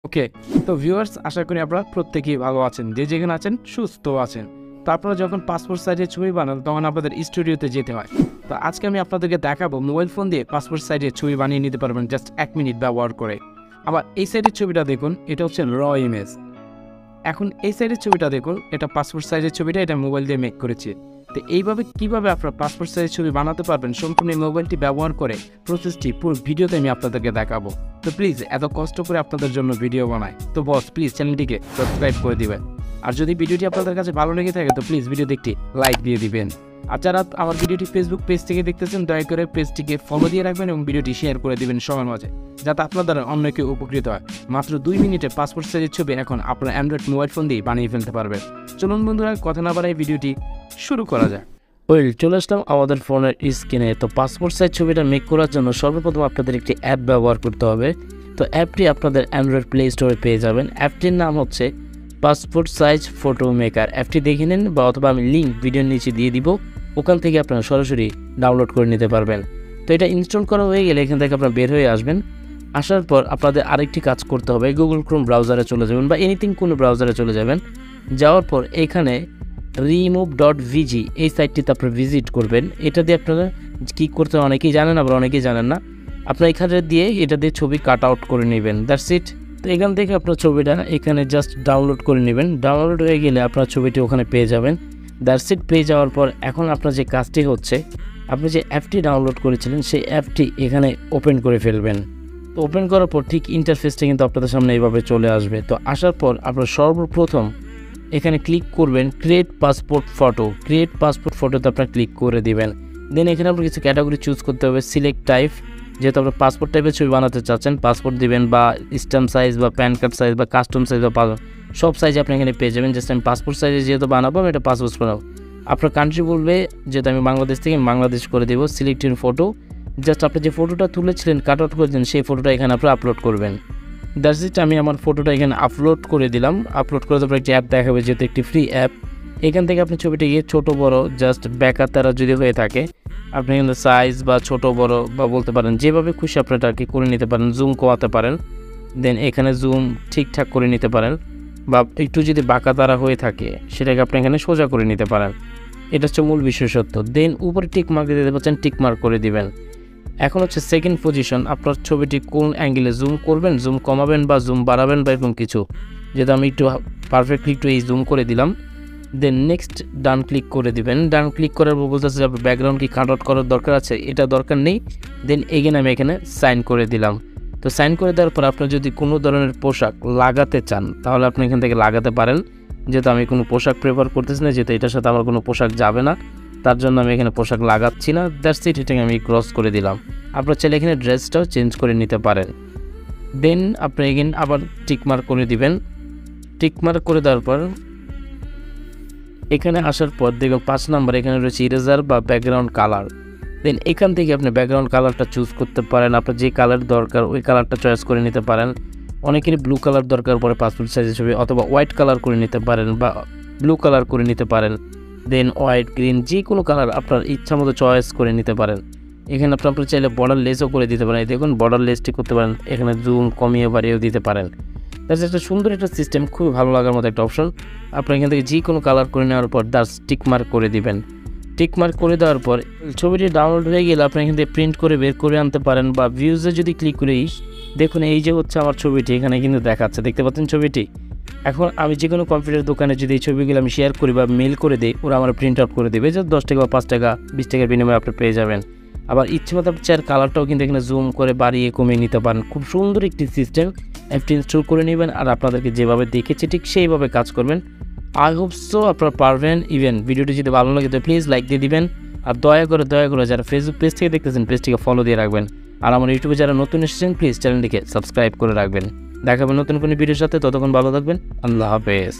ওকে, তো ভিউয়ার্স, আশা করি আপনারা প্রত্যেকেই ভালো আছেন, যে যেখানে আছেন সুস্থ আছেন। তো আপনারা যখন পাসপোর্ট সাইজের ছবি বানান তখন আপনাদের স্টুডিওতে যেতে হয়। তো আজকে আমি আপনাদেরকে দেখাবো মোবাইল ফোন দিয়ে পাসপোর্ট সাইজের ছবি বানিয়ে নিতে পারবেন জাস্ট 1 মিনিট ব্যবহার করে। আবার এই সাইডের ছবিটা দেখুন, এটা হচ্ছে র ইমেজ। এখন এই সাইডের ছবিটা দেখুন, এটা পাসপোর্ট সাইজের ছবিটা, এটা মোবাইল দিয়ে মেক করেছি। তো এইভাবে কীভাবে আপনারা পাসপোর্ট সাইজের ছবি বানাতে পারবেন সম্পূর্ণ মোবাইলটি ব্যবহার করে, প্রসেসটি পুরো ভিডিওতে আমি আপনাদেরকে দেখাবো। তো প্লিজ এত কষ্ট করে আপনাদের জন্য ভিডিও বানায়, তো বস প্লিজ চ্যানেলটিকে সাবস্ক্রাইব করে দিবেন। আর যদি ভিডিওটি আপনাদের কাছে ভালো লেগে থাকে তো প্লিজ ভিডিওতে একটি লাইক দিয়ে দিবেন। আর যারা আমার ভিডিওটি ফেসবুক পেজ থেকে দেখতেছেন দয়া করে পেজটিকে ফলো দিয়ে রাখবেন এবং ভিডিওটি শেয়ার করে দিবেন সবার মাঝে, যাতে আপনার দ্বারা অন্য কেউ উপকৃত হয়। মাত্র 2 মিনিটে পাসপোর্ট সাইজের ছবি এখন আপনার অ্যান্ড্রয়েড মোবাইল ফোন দিয়ে বানিয়ে ফেলতে পারবেন। চলুন বন্ধুরা, কথা না বাড়াই ভিডিওটি শুরু করা যায়। চলে আসলাম আমাদের ফোনের স্ক্রিনে। তো পাসপোর্ট সাইজ ছবিটা মেক করার জন্য সর্বপ্রথম আপনাদের একটি অ্যাপ ব্যবহার করতে হবে। তো অ্যাপটি আপনাদের অ্যান্ড্রয়েড প্লে স্টোরে পেয়ে যাবেন। অ্যাপটির নাম হচ্ছে পাসপোর্ট সাইজ ফটো মেকার। অ্যাপটি দেখে নিন বা অথবা আমি লিঙ্ক ভিডিওর নিচে দিয়ে দিব, ওখান থেকে আপনারা সরাসরি ডাউনলোড করে নিতে পারবেন। তো এটা ইনস্টল করা হয়ে গেলে এখান থেকে আপনারা বের হয়ে আসবেন। আসার পর আপনাদের আরেকটি কাজ করতে হবে, গুগল ক্রোম ব্রাউজারে চলে যাবেন বা এনিথিং কোনো ব্রাউজারে চলে যাবেন। যাওয়ার পর এখানে remove.vg এই সাইটটিতে আপনারা ভিজিট করবেন। এটা দিয়ে আপনারা কী করতে হয় অনেকেই জানেন, আবার অনেকেই জানেন না। আপনারা এখানে দিয়ে এটা দিয়ে ছবি কাট আউট করে নেবেন, দ্যাটস ইট। তো এখান থেকে আপনার ছবিটা এখানে জাস্ট ডাউনলোড করে নেবেন। ডাউনলোড হয়ে গেলে আপনার ছবিটি ওখানে পেয়ে যাবেন, দ্যাটস ইট। পেয়ে যাওয়ার পর এখন আপনার যে কাজটি হচ্ছে, আপনি যে অ্যাপটি ডাউনলোড করেছিলেন সেই অ্যাপটি এখানে ওপেন করে ফেলবেন। তো ওপেন করার পর ঠিক ইন্টারফেসটা কিন্তু আপনাদের সামনে এইভাবে চলে আসবে। তো আসার পর আপনার সর্বপ্রথম এখানে ক্লিক করবেন create passport photo. Create passport ফটোতে আপনারা ক্লিক করে দিবেন। দেন এখানে আপনার কিছু ক্যাটাগরি চুজ করতে হবে। সিলেক্ট টাইপ, যেহেতু আপনার পাসপোর্ট টাইপের ছবি বানাতে চাচ্ছেন পাসপোর্ট দিবেন, বা স্ট্যাম্প সাইজ বা প্যান কার্ড সাইজ বা কাস্টম সাইজ বা সব সাইজ আপনি এখানে পেয়ে যাবেন। জাস্ট আমি পাসপোর্ট সাইজে যেহেতু বানাবো আমি এটা পাসপোর্ট বানাবো। আপনার কান্ট্রি বলবে, যেহেতু আমি বাংলাদেশ থেকে আমি বাংলাদেশ করে দেবো। সিলেক্ট ইন ফটো, জাস্ট আপনি যে ফটোটা তুলেছিলেন কাট আউট করেছেন সেই ফটোটা এখানে আপনি আপলোড করবেন। That's it. আমি আমার ফটোটা এখানে আপলোড করে দিলাম। আপলোড করে তারপর একটি অ্যাপ দেখাবে, যেহেতু একটি ফ্রি অ্যাপ। এখান থেকে আপনি ছবিটি গিয়ে ছোটো বড়ো জাস্ট ব্যাকার তারা যদি হয়ে থাকে আপনি কিন্তু সাইজ বা ছোট বড় বা বলতে পারেন যেভাবে খুশি আপনি এটাকে করে নিতে পারেন। জুম কমাতে পারেন, দেন এখানে জুম ঠিকঠাক করে নিতে পারেন, বা একটু যদি বাঁকা তারা হয়ে থাকে সেটাকে আপনি এখানে সোজা করে নিতে পারেন। এটা হচ্ছে মূল বিশেষত্ব। দেন উপরে টিক মার্ক দিতে পারছেন, টিক মার্ক করে দিবেন। এখন হচ্ছে সেকেন্ড পজিশন, আপনার ছবিটি কোন অ্যাঙ্গেলে জুম করবেন, জুম কমাবেন বা জুম বাড়াবেন বা এরকম কিছু, যেহেতু আমি একটু পারফেক্টলি একটু এই জুম করে দিলাম। দেন নেক্সট ডান ক্লিক করে দিবেন। ডান ক্লিক করার পর বলতেছে যে ব্যাকগ্রাউন্ড কি কাট আউট করার দরকার আছে, এটা দরকার নেই। দেন এগেন আমি এখানে সাইন করে দিলাম। তো সাইন করে দেওয়ার পর আপনার যদি কোনো ধরনের পোশাক লাগাতে চান তাহলে আপনি এখান থেকে লাগাতে পারেন। যেহেতু আমি কোনো পোশাক প্রেফার করতেছি না, যেহেতু এটার সাথে আমার কোনো পোশাক যাবে না, তার জন্য আমি এখানে পোশাক লাগাচ্ছি না। দ্যাটস ইট, এটাকে আমি ক্রস করে দিলাম। আপনার চাইলে এখানে ড্রেসটাও চেঞ্জ করে নিতে পারেন। দেন আপনি এগেন আবার টিকমার্ক করে দিবেন। টিকমার্ক করে দেওয়ার পর এখানে আসার পর দেখুন 5 নাম্বার এখানে রয়েছে ইরেজার বা ব্যাকগ্রাউন্ড কালার। দেন এখান থেকে আপনি ব্যাকগ্রাউন্ড কালারটা চুজ করতে পারেন। আপনার যে কালার দরকার ওই কালারটা চয়েস করে নিতে পারেন। অনেকেরই ব্লু কালার দরকার পরে পাসপোর্ট সাইজের ছবি, অথবা হোয়াইট কালার করে নিতে পারেন বা ব্লু কালার করে নিতে পারেন। দেন হোয়াইট, গ্রিন, যে কোনো কালার আপনার ইচ্ছা মতো চয়েস করে নিতে পারেন। এখানে আপনার চাইলে বর্ডার লেসও করে দিতে পারেন। দেখুন বর্ডার লেসটি করতে পারেন, এখানে জুম কমিয়ে বাড়িয়েও দিতে পারেন। দ্যাটস একটা সুন্দর একটা সিস্টেম, খুবই ভালো লাগার মতো একটা অপশন। আপনি এখান থেকে যে কোনো কালার করে নেওয়ার পর দাস টিক মার্ক করে দিবেন। টিক মার্ক করে দেওয়ার পর ছবিটি ডাউনলোড হয়ে গেলে আপনি এখান থেকে প্রিন্ট করে বের করে আনতে পারেন, বা ভিউজে যদি ক্লিক করি দেখুন এই যে হচ্ছে আমার ছবিটি এখানে কিন্তু দেখাচ্ছে, দেখতে পাচ্ছেন ছবিটি। এখন আমি যে কোনো কম্পিউটার দোকানে যদি এই ছবিগুলো আমি শেয়ার করি বা মেল করে দিই, ওরা আমার প্রিন্ট আউট করে দেবে, যে 10 টাকা বা 5 টাকা 20 টাকার বিনিময়ে আপনি পেয়ে যাবেন। আবার ইচ্ছে মতো আপনি চার কালারটাও কিন্তু এখানে জুম করে বাড়িয়ে কমিয়ে নিতে পারেন। খুব সুন্দর একটি সিস্টেম। অ্যাপটি ইনস্টল করে নেবেন আর আপনাদেরকে যেভাবে দেখেছি ঠিক সেইভাবে কাজ করবেন। আই হোপ সো আপনারা পারবেন। ইভেন ভিডিওটি যদি ভালো লাগে তো প্লিজ লাইক দিয়ে দিবেন। আর দয়া করে যারা ফেসবুক পেজ থেকে দেখতেছেন পেজটিকে ফলো দিয়ে রাখবেন। আর আমার ইউটিউবে যারা নতুন এসেছেন প্লিজ চ্যানেলটিকে সাবস্ক্রাইব করে রাখবেন। দেখাবেন নতুন কোনো ভিডিওর সাথে, ততক্ষণ ভালো থাকবেন। আল্লাহ হাফেজ।